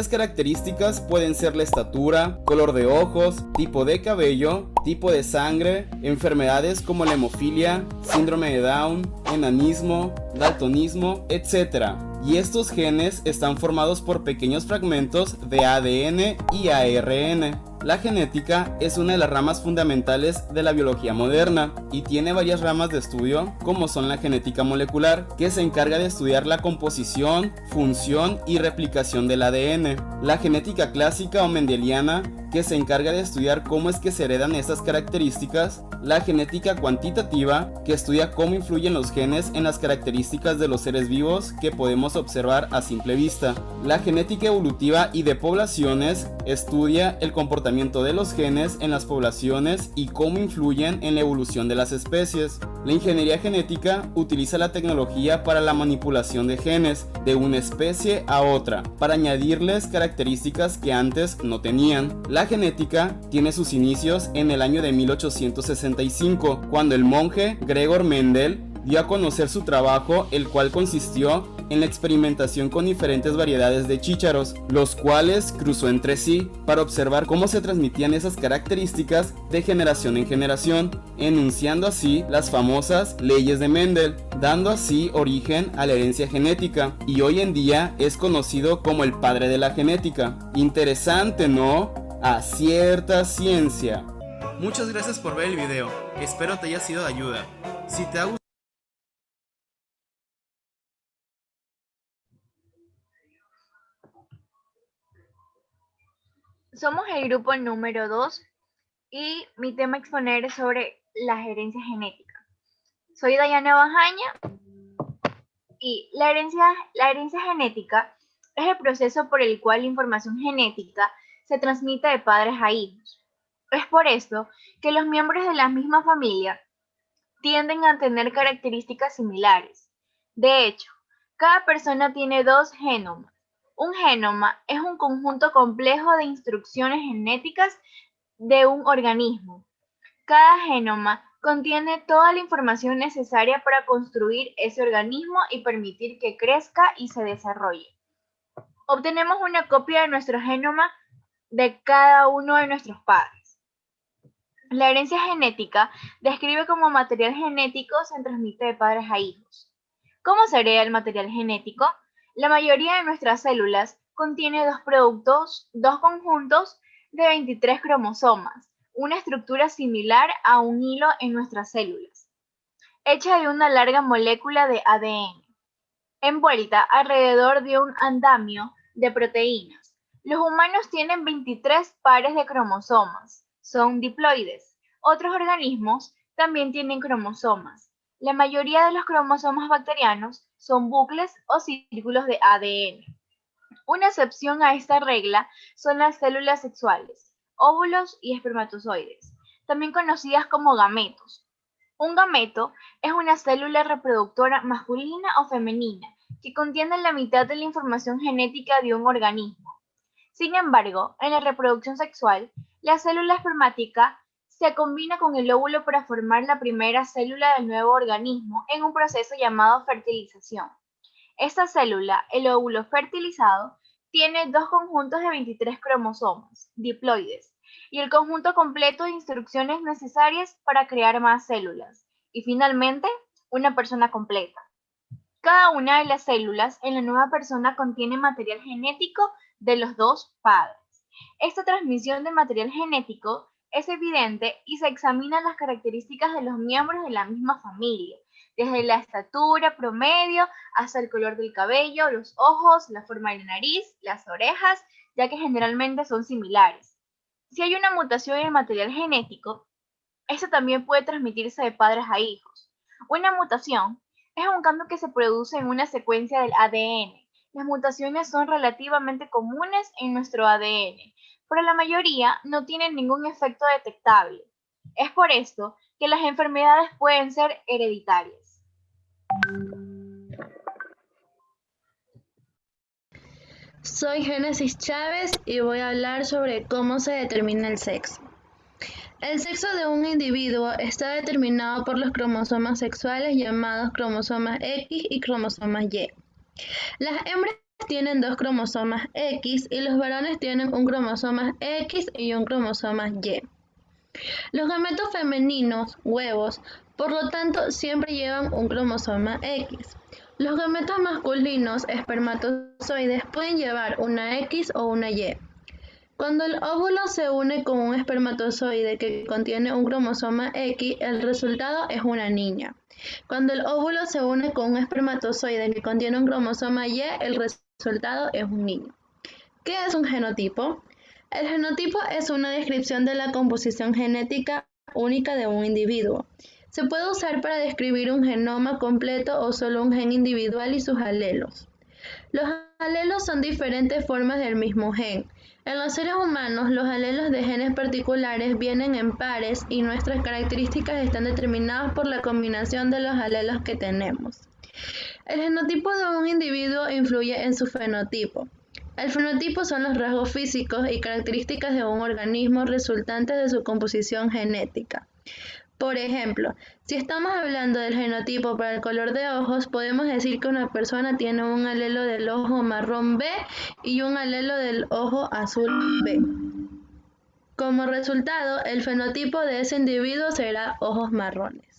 Las características pueden ser la estatura, color de ojos, tipo de cabello, tipo de sangre, enfermedades como la hemofilia, síndrome de Down, enanismo, daltonismo, etc. Y estos genes están formados por pequeños fragmentos de ADN y ARN. La genética es una de las ramas fundamentales de la biología moderna y tiene varias ramas de estudio, como son la genética molecular, que se encarga de estudiar la composición, función y replicación del ADN, la genética clásica o mendeliana, que se encarga de estudiar cómo es que se heredan estas características, la genética cuantitativa, que estudia cómo influyen los genes en las características de los seres vivos que podemos observar a simple vista. La genética evolutiva y de poblaciones estudia el comportamiento de los genes en las poblaciones y cómo influyen en la evolución de las especies. La ingeniería genética utiliza la tecnología para la manipulación de genes de una especie a otra, para añadirles características que antes no tenían. La genética tiene sus inicios en el año de 1865, cuando el monje Gregor Mendel dio a conocer su trabajo, el cual consistió en la experimentación con diferentes variedades de chícharos, los cuales cruzó entre sí para observar cómo se transmitían esas características de generación en generación, enunciando así las famosas leyes de Mendel, dando así origen a la herencia genética, y hoy en día es conocido como el padre de la genética. Interesante, ¿no? A cierta ciencia. Muchas gracias por ver el video, espero te haya sido de ayuda. Si te ha gustado, Somos el grupo número 2 y mi tema a exponer es sobre la herencia genética. Soy Dayana Bajaña y la herencia genética es el proceso por el cual la información genética se transmite de padres a hijos. Es por esto que los miembros de la misma familia tienden a tener características similares. De hecho, cada persona tiene dos genomas. Un genoma es un conjunto complejo de instrucciones genéticas de un organismo. Cada genoma contiene toda la información necesaria para construir ese organismo y permitir que crezca y se desarrolle. Obtenemos una copia de nuestro genoma de cada uno de nuestros padres. La herencia genética describe cómo material genético se transmite de padres a hijos. ¿Cómo se hereda el material genético? La mayoría de nuestras células contiene dos conjuntos de 23 cromosomas, una estructura similar a un hilo en nuestras células, hecha de una larga molécula de ADN, envuelta alrededor de un andamio de proteínas. Los humanos tienen 23 pares de cromosomas, son diploides. Otros organismos también tienen cromosomas. La mayoría de los cromosomas bacterianos son bucles o círculos de ADN. Una excepción a esta regla son las células sexuales, óvulos y espermatozoides, también conocidas como gametos. Un gameto es una célula reproductora masculina o femenina que contiene la mitad de la información genética de un organismo. Sin embargo, en la reproducción sexual, la célula espermática se combina con el óvulo para formar la primera célula del nuevo organismo en un proceso llamado fertilización. Esta célula, el óvulo fertilizado, tiene dos conjuntos de 23 cromosomas, diploides, y el conjunto completo de instrucciones necesarias para crear más células, y finalmente, una persona completa. Cada una de las células en la nueva persona contiene material genético de los dos padres. Esta transmisión de material genético es evidente y se examinan las características de los miembros de la misma familia, desde la estatura promedio hasta el color del cabello, los ojos, la forma de la nariz, las orejas, ya que generalmente son similares. Si hay una mutación en el material genético, esto también puede transmitirse de padres a hijos. Una mutación es un cambio que se produce en una secuencia del ADN. Las mutaciones son relativamente comunes en nuestro ADN, pero la mayoría no tienen ningún efecto detectable. Es por esto que las enfermedades pueden ser hereditarias. Soy Génesis Chávez y voy a hablar sobre cómo se determina el sexo. El sexo de un individuo está determinado por los cromosomas sexuales llamados cromosomas X y cromosomas Y. Las hembras tienen dos cromosomas X y los varones tienen un cromosoma X y un cromosoma Y. Los gametos femeninos, huevos, por lo tanto, siempre llevan un cromosoma X. Los gametos masculinos, espermatozoides, pueden llevar una X o una Y. Cuando el óvulo se une con un espermatozoide que contiene un cromosoma X, el resultado es una niña. Cuando el óvulo se une con un espermatozoide que contiene un cromosoma Y, el resultado es un niño. ¿Qué es un genotipo? El genotipo es una descripción de la composición genética única de un individuo. Se puede usar para describir un genoma completo o solo un gen individual y sus alelos. Los alelos son diferentes formas del mismo gen. En los seres humanos, los alelos de genes particulares vienen en pares y nuestras características están determinadas por la combinación de los alelos que tenemos. El genotipo de un individuo influye en su fenotipo. El fenotipo son los rasgos físicos y características de un organismo resultantes de su composición genética. Por ejemplo, si estamos hablando del genotipo para el color de ojos, podemos decir que una persona tiene un alelo del ojo marrón B y un alelo del ojo azul B. Como resultado, el fenotipo de ese individuo será ojos marrones.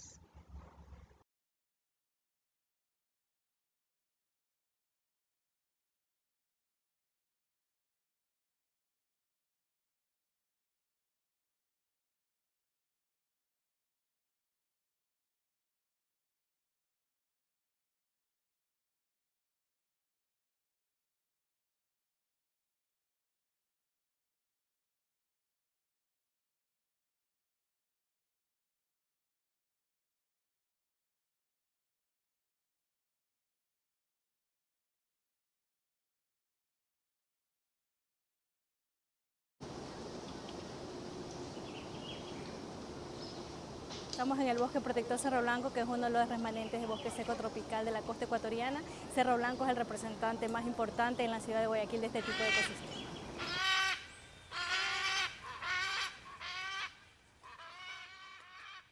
Estamos en el bosque protector Cerro Blanco, que es uno de los remanentes de bosque seco tropical de la costa ecuatoriana. Cerro Blanco es el representante más importante en la ciudad de Guayaquil de este tipo de ecosistema.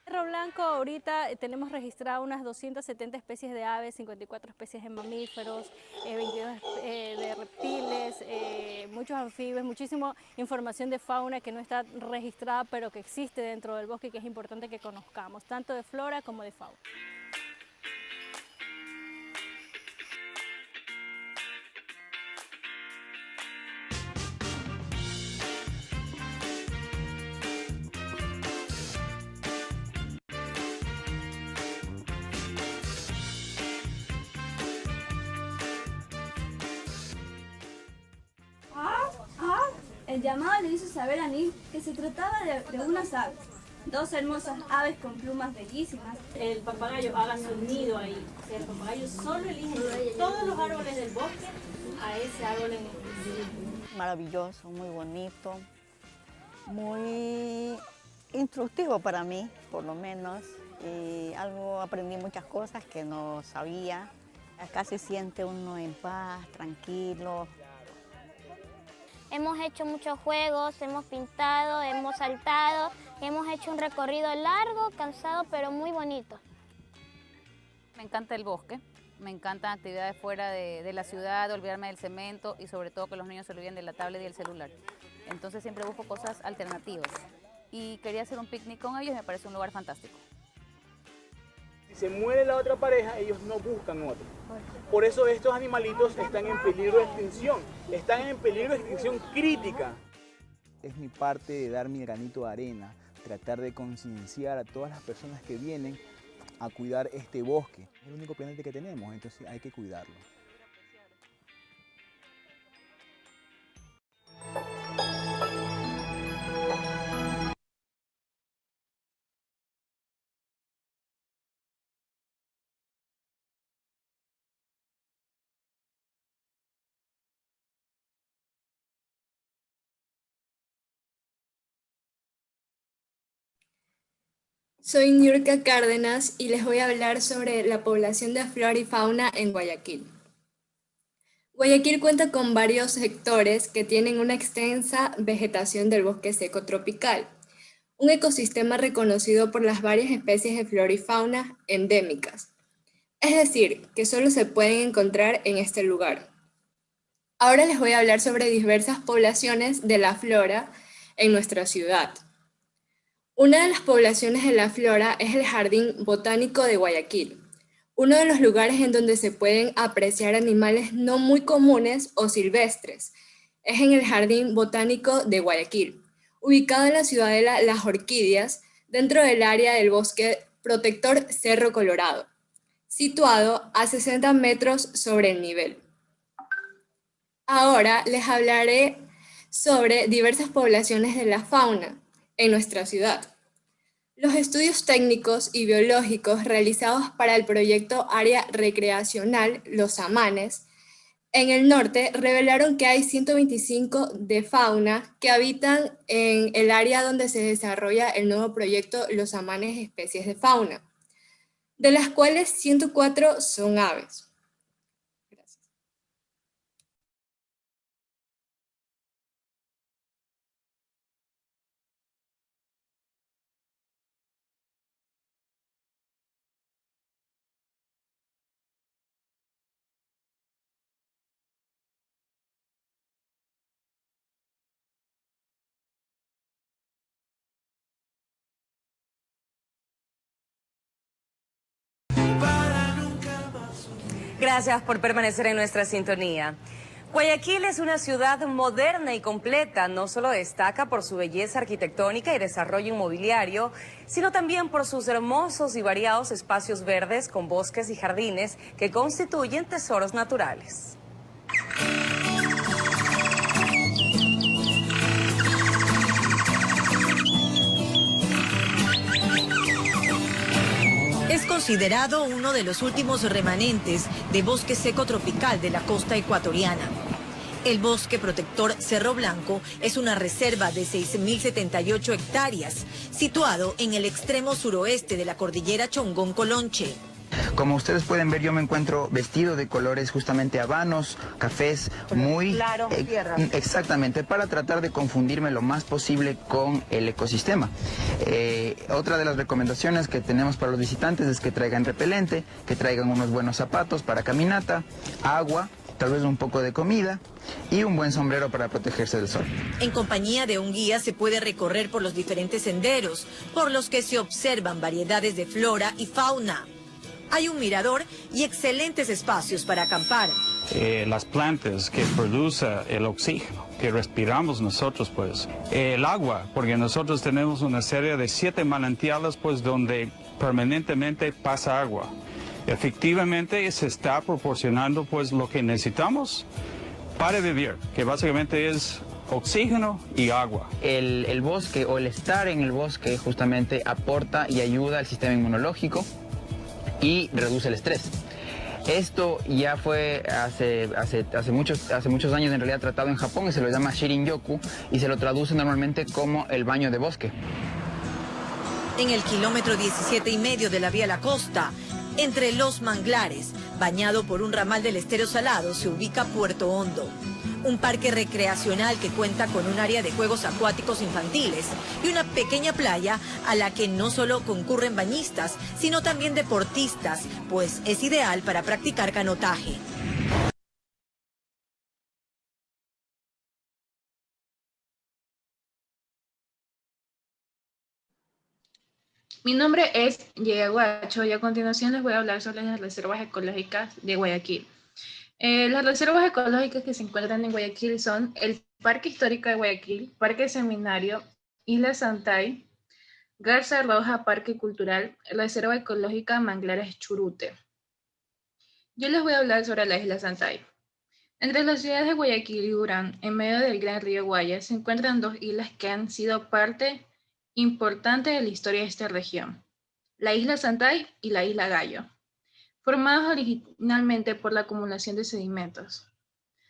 Cerro Blanco ahorita tenemos registrado unas 270 especies de aves, 54 especies de mamíferos, 22 de reptiles, muchos anfibios, muchísima información de fauna que no está registrada pero que existe dentro del bosque y que es importante que conozcamos, tanto de flora como de fauna. El llamado le hizo saber a Nil que se trataba de unas aves, dos hermosas aves con plumas bellísimas. El papagayo haga su nido ahí. O sea, el papagayo solo elige de todos los árboles del bosque a ese árbol en específico. Maravilloso, muy bonito, muy instructivo para mí, por lo menos. Y aprendí muchas cosas que no sabía. Acá se siente uno en paz, tranquilo. Hemos hecho muchos juegos, hemos pintado, hemos saltado, hemos hecho un recorrido largo, cansado, pero muy bonito. Me encanta el bosque, me encantan actividades fuera de la ciudad, de olvidarme del cemento y sobre todo que los niños se olviden de la tablet y del celular. Entonces siempre busco cosas alternativas y quería hacer un picnic con ellos y me parece un lugar fantástico. Si se muere la otra pareja, ellos no buscan otro. Por eso estos animalitos están en peligro de extinción, están en peligro de extinción crítica. Es mi parte de dar mi granito de arena, tratar de concienciar a todas las personas que vienen a cuidar este bosque. Es el único planeta que tenemos, entonces hay que cuidarlo. Soy Niurka Cárdenas y les voy a hablar sobre la población de flora y fauna en Guayaquil. Guayaquil cuenta con varios sectores que tienen una extensa vegetación del bosque seco tropical, un ecosistema reconocido por las varias especies de flora y fauna endémicas, es decir, que solo se pueden encontrar en este lugar. Ahora les voy a hablar sobre diversas poblaciones de la flora en nuestra ciudad. Una de las poblaciones de la flora es el Jardín Botánico de Guayaquil, uno de los lugares en donde se pueden apreciar animales no muy comunes o silvestres. Es en el Jardín Botánico de Guayaquil, ubicado en la ciudadela Las Orquídeas, dentro del área del bosque protector Cerro Colorado, situado a 60 metros sobre el nivel. Ahora les hablaré sobre diversas poblaciones de la fauna en nuestra ciudad. Los estudios técnicos y biológicos realizados para el proyecto Área Recreacional Los Amanes en el norte revelaron que hay 125 de fauna que habitan en el área donde se desarrolla el nuevo proyecto Los Amanes Especies de Fauna, de las cuales 104 son aves. Gracias por permanecer en nuestra sintonía. Guayaquil es una ciudad moderna y completa. No solo destaca por su belleza arquitectónica y desarrollo inmobiliario, sino también por sus hermosos y variados espacios verdes con bosques y jardines que constituyen tesoros naturales. Es considerado uno de los últimos remanentes de bosque seco tropical de la costa ecuatoriana. El bosque protector Cerro Blanco es una reserva de 6.078 hectáreas, situado en el extremo suroeste de la cordillera Chongón-Colonche. Como ustedes pueden ver, yo me encuentro vestido de colores justamente habanos, cafés, muy claro, tierra. Exactamente, para tratar de confundirme lo más posible con el ecosistema. Otra de las recomendaciones que tenemos para los visitantes es que traigan repelente, que traigan unos buenos zapatos para caminata, agua, tal vez un poco de comida y un buen sombrero para protegerse del sol. En compañía de un guía se puede recorrer por los diferentes senderos, por los que se observan variedades de flora y fauna. Hay un mirador y excelentes espacios para acampar. Las plantas que producen el oxígeno que respiramos nosotros, pues. El agua, porque nosotros tenemos una serie de 7 manantiales, pues, donde permanentemente pasa agua. Efectivamente se está proporcionando, pues, lo que necesitamos para vivir, que básicamente es oxígeno y agua. El bosque o el estar en el bosque justamente aporta y ayuda al sistema inmunológico y reduce el estrés. Esto ya fue hace muchos años en realidad tratado en Japón y se lo llama Shirin-yoku y se lo traduce normalmente como el baño de bosque. En el kilómetro 17,5 de la vía La Costa, entre los manglares, bañado por un ramal del estero salado, se ubica Puerto Hondo. Un parque recreacional que cuenta con un área de juegos acuáticos infantiles y una pequeña playa a la que no solo concurren bañistas, sino también deportistas, pues es ideal para practicar canotaje. Mi nombre es Yeye Guacho y a continuación les voy a hablar sobre las reservas ecológicas de Guayaquil. Las reservas ecológicas que se encuentran en Guayaquil son el Parque Histórico de Guayaquil, Parque Seminario, Isla Santay, Garza Roja, Parque Cultural, Reserva Ecológica Manglares Churute. Yo les voy a hablar sobre la Isla Santay. Entre las ciudades de Guayaquil y Durán, en medio del gran río Guaya, se encuentran dos islas que han sido parte importante de la historia de esta región, la Isla Santay y la Isla Gallo, formadas originalmente por la acumulación de sedimentos.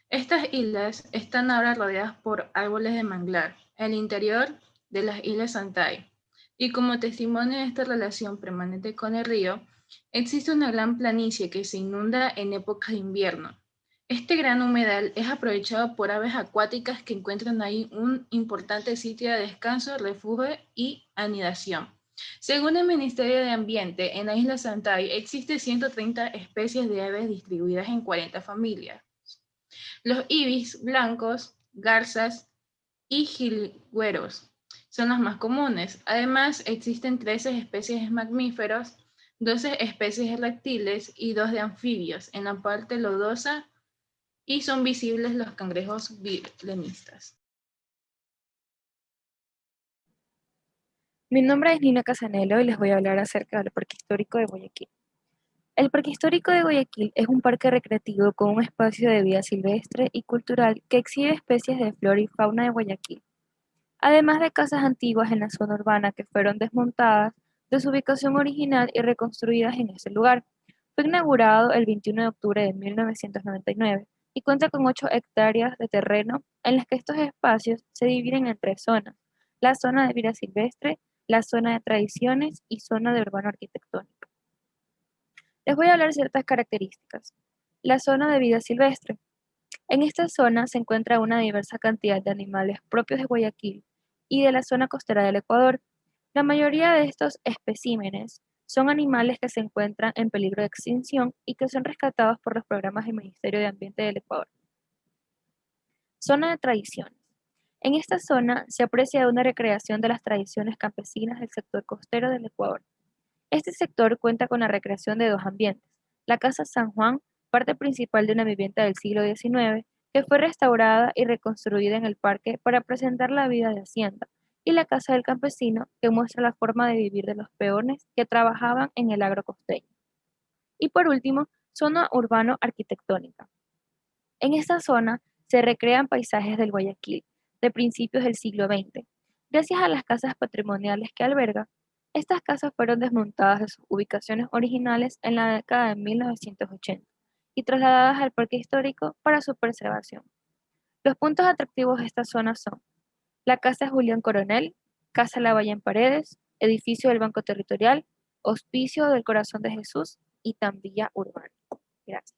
Estas islas están ahora rodeadas por árboles de manglar, en el interior de las Islas Santay, y como testimonio de esta relación permanente con el río, existe una gran planicie que se inunda en épocas de invierno. Este gran humedal es aprovechado por aves acuáticas que encuentran ahí un importante sitio de descanso, refugio y anidación. Según el Ministerio de Ambiente, en la Isla Santay existen 130 especies de aves distribuidas en 40 familias. Los ibis blancos, garzas y jilgueros son las más comunes. Además, existen 13 especies de mamíferos, 12 especies de reptiles y 2 de anfibios en la parte lodosa, y son visibles los cangrejos vilenistas. Mi nombre es Nina Casanelo y les voy a hablar acerca del Parque Histórico de Guayaquil. El Parque Histórico de Guayaquil es un parque recreativo con un espacio de vida silvestre y cultural que exhibe especies de flora y fauna de Guayaquil, además de casas antiguas en la zona urbana que fueron desmontadas de su ubicación original y reconstruidas en ese lugar. Fue inaugurado el 21 de octubre de 1999 y cuenta con 8 hectáreas de terreno en las que estos espacios se dividen en 3 zonas: la zona de vida silvestre, la zona de tradiciones y zona de urbano arquitectónico. Les voy a hablar de ciertas características. La zona de vida silvestre. En esta zona se encuentra una diversa cantidad de animales propios de Guayaquil y de la zona costera del Ecuador. La mayoría de estos especímenes son animales que se encuentran en peligro de extinción y que son rescatados por los programas del Ministerio de Ambiente del Ecuador. Zona de tradiciones. En esta zona se aprecia una recreación de las tradiciones campesinas del sector costero del Ecuador. Este sector cuenta con la recreación de 2 ambientes: la Casa San Juan, parte principal de una vivienda del siglo XIX, que fue restaurada y reconstruida en el parque para presentar la vida de hacienda, y la Casa del Campesino, que muestra la forma de vivir de los peones que trabajaban en el agro costeño. Y por último, zona urbano-arquitectónica. En esta zona se recrean paisajes del Guayaquil de principios del siglo XX. Gracias a las casas patrimoniales que alberga, estas casas fueron desmontadas de sus ubicaciones originales en la década de 1980 y trasladadas al parque histórico para su preservación. Los puntos atractivos de esta zona son la Casa Julián Coronel, Casa Lavalle en Paredes, Edificio del Banco Territorial, Hospicio del Corazón de Jesús y Tranvía Urbano. Gracias.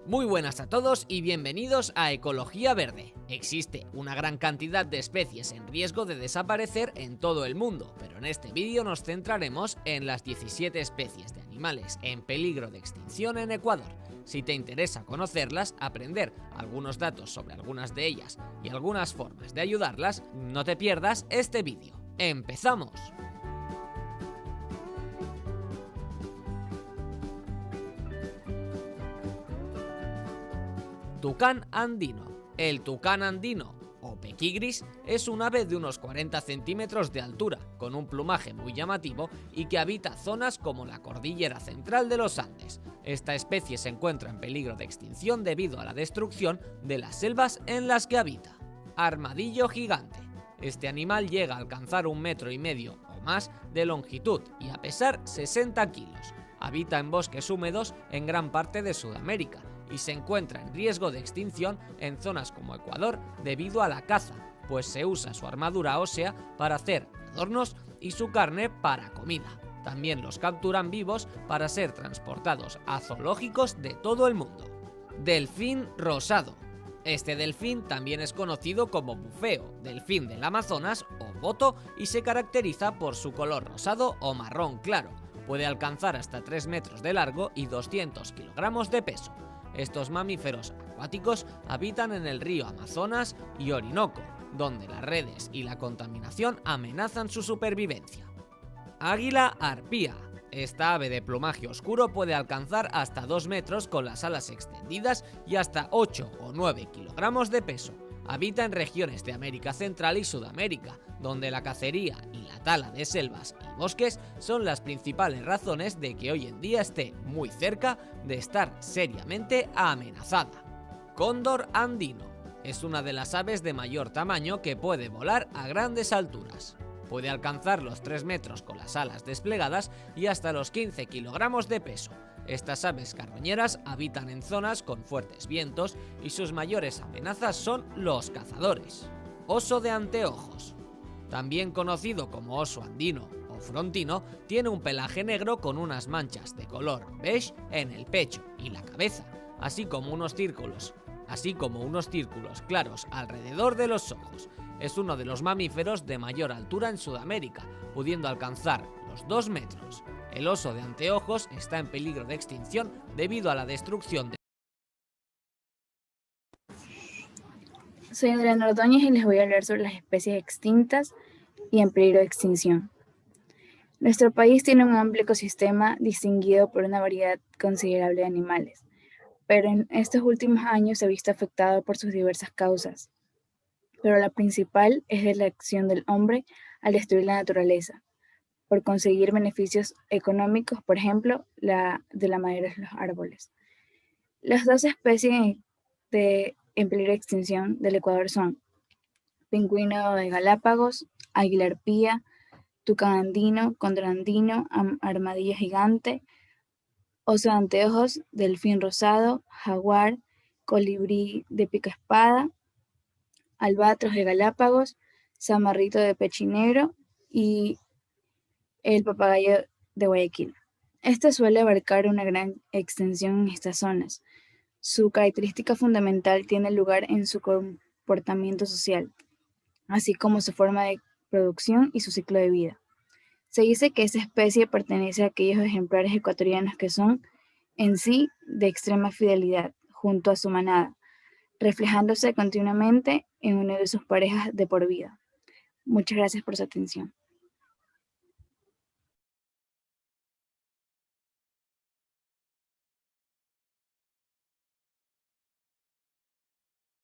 Muy buenas a todos y bienvenidos a Ecología Verde. Existe una gran cantidad de especies en riesgo de desaparecer en todo el mundo, pero en este vídeo nos centraremos en las 17 especies de animales en peligro de extinción en Ecuador. Si te interesa conocerlas, aprender algunos datos sobre algunas de ellas y algunas formas de ayudarlas, no te pierdas este vídeo. ¡Empezamos! Tucán andino. El tucán andino, o pequigris, es un ave de unos 40 centímetros de altura, con un plumaje muy llamativo y que habita zonas como la cordillera central de los Andes. Esta especie se encuentra en peligro de extinción debido a la destrucción de las selvas en las que habita. Armadillo gigante. Este animal llega a alcanzar 1,5 metros o más de longitud y a pesar 60 kilos. Habita en bosques húmedos en gran parte de Sudamérica y se encuentra en riesgo de extinción en zonas como Ecuador debido a la caza, pues se usa su armadura ósea para hacer adornos y su carne para comida. También los capturan vivos para ser transportados a zoológicos de todo el mundo. Delfín rosado. Este delfín también es conocido como bufeo, delfín del Amazonas o boto y se caracteriza por su color rosado o marrón claro. Puede alcanzar hasta 3 metros de largo y 200 kilogramos de peso. Estos mamíferos acuáticos habitan en el río Amazonas y Orinoco, donde las redes y la contaminación amenazan su supervivencia. Águila arpía. Esta ave de plumaje oscuro puede alcanzar hasta 2 metros con las alas extendidas y hasta 8 o 9 kilogramos de peso. Habita en regiones de América Central y Sudamérica, donde la cacería y la tala de selvas y bosques son las principales razones de que hoy en día esté muy cerca de estar seriamente amenazada. Cóndor andino. Es una de las aves de mayor tamaño que puede volar a grandes alturas. Puede alcanzar los 3 metros con las alas desplegadas y hasta los 15 kilogramos de peso. Estas aves carroñeras habitan en zonas con fuertes vientos y sus mayores amenazas son los cazadores. Oso de anteojos. También conocido como oso andino o frontino, tiene un pelaje negro con unas manchas de color beige en el pecho y la cabeza, así como unos círculos claros alrededor de los ojos. Es uno de los mamíferos de mayor altura en Sudamérica, pudiendo alcanzar los 2 metros. El oso de anteojos está en peligro de extinción debido a la destrucción de... Soy Adriana Ordóñez y les voy a hablar sobre las especies extintas y en peligro de extinción. Nuestro país tiene un amplio ecosistema distinguido por una variedad considerable de animales, pero en estos últimos años se ha visto afectado por sus diversas causas. Pero la principal es de la acción del hombre al destruir la naturaleza, por conseguir beneficios económicos, por ejemplo, de la madera de los árboles. Las 2 especies en peligro de extinción del Ecuador son pingüino de Galápagos, águila arpía, tucán andino, cóndor andino, armadillo gigante, oso de anteojos, delfín rosado, jaguar, colibrí de pico espada, albatros de Galápagos, zamarrito de pechinegro y el papagayo de Guayaquil. Este suele abarcar una gran extensión en estas zonas. Su característica fundamental tiene lugar en su comportamiento social, así como su forma de producción y su ciclo de vida. Se dice que esta especie pertenece a aquellos ejemplares ecuatorianos que son, en sí, de extrema fidelidad junto a su manada, reflejándose continuamente en una de sus parejas de por vida. Muchas gracias por su atención.